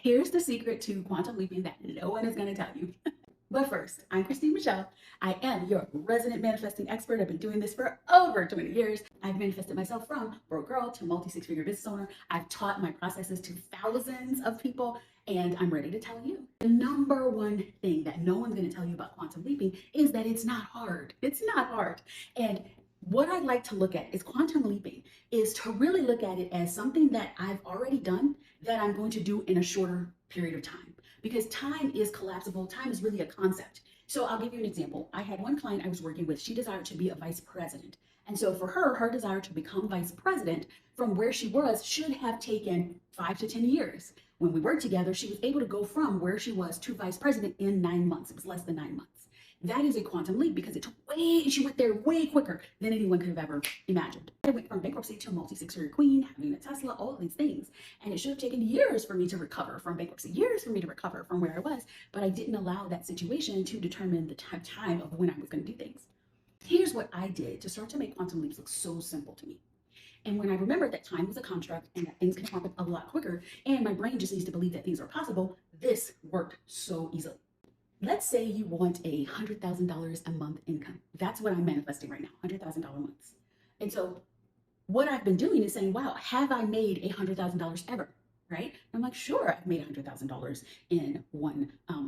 Here's the secret to quantum leaping that no one is going to tell you. But first, I'm Christine Michelle. I am your resident manifesting expert. I've been doing this for over 20 years. I've manifested myself from broke girl to multi six-figure business owner. I've taught my processes to thousands of people, and I'm ready to tell you. The number one thing that no one's going to tell you about quantum leaping is that it's not hard. It's not hard. And what I like to look at is quantum leaping is to really look at it as something that I've already done that I'm going to do in a shorter period of time, because time is collapsible. Time is really a concept. So I'll give you an example. I had one client I was working with. She desired to be a vice president. And so for her, her desire to become vice president from where she was should have taken 5 to 10 years. When we worked together, she was able to go from where she was to vice president in 9 months. It was less than 9 months. That is a quantum leap because she went there way quicker than anyone could have ever imagined. I went from bankruptcy to a multi-six-figure queen, having a Tesla, all of these things. And it should have taken years for me to recover from bankruptcy, years for me to recover from where I was, but I didn't allow that situation to determine the time of when I was going to do things. Here's what I did to start to make quantum leaps look so simple to me. And when I remembered that time was a construct and that things can happen a lot quicker, and my brain just needs to believe that things are possible, this worked so easily. Let's say you want a $100,000 a month income. That's what I'm manifesting right now, $100,000 months. And so what I've been doing is saying, wow, have I made $100,000 ever? Right? And I'm like, sure, I've made $100,000 in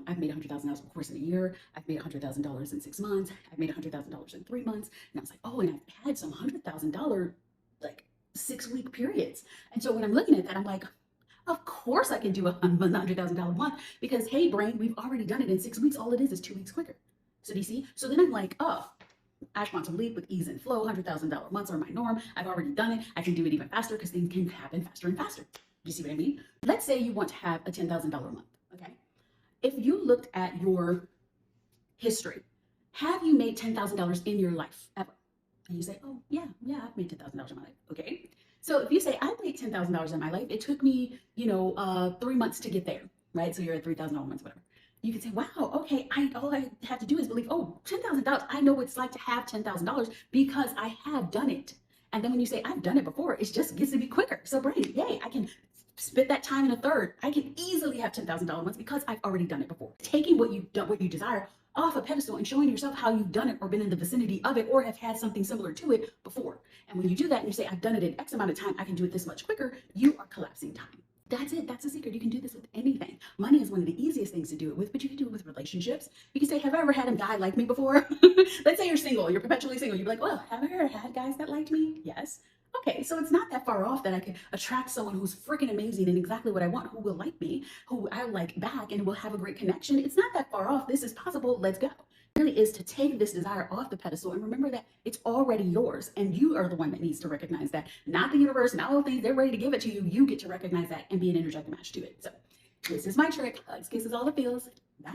I've made $100,000 of course in a year. I've made $100,000 in 6 months. I've made $100,000 in 3 months. And I was like, oh, and I've had some $100,000 like 6-week periods. And so when I'm looking at that, I'm like, of course I can do a $100,000 month because, hey, brain, we've already done it in 6 weeks. All it is 2 weeks quicker. So do you see? So then I'm like, oh, I want to leap with ease and flow. $100,000 months are my norm. I've already done it. I can do it even faster because things can happen faster and faster. Do you see what I mean? Let's say you want to have a $10,000 month. Okay. If you looked at your history, have you made $10,000 in your life ever? And you say, oh, yeah, I've made $10,000 in my life. Okay. So if you say, I made $10,000 in my life, it took me, 3 months to get there, right? So you're at $3,000 months, whatever. You can say, wow, okay, all I have to do is believe, oh, $10,000. I know what it's like to have $10,000 because I have done it. And then when you say, I've done it before, it just gets to be quicker. So brain, yay, I can split that time in a third. I can easily have $10,000 months because I've already done it before. Taking what you desire off a pedestal and showing yourself how you've done it or been in the vicinity of it or have had something similar to it before. And when you do that and you say, I've done it in X amount of time, I can do it this much quicker, you are collapsing time. That's it. That's the secret. You can do this with anything. Money is one of the easiest things to do it with, but you can do it with relationships. You can say, have I ever had a guy like me before? Let's say you're single, you're perpetually single. You'd be like, well, have I ever had guys that liked me? Yes. Okay, so it's not that far off that I can attract someone who's freaking amazing and exactly what I want, who will like me, who I like back, and will have a great connection. It's not that far off. This is possible. Let's go. It really is to take this desire off the pedestal and remember that it's already yours, and you are the one that needs to recognize that. Not the universe, not all the things they're ready to give it to you. You get to recognize that and be an energetic match to it. So this is my trick. Hugs, kisses, all the feels. Bye.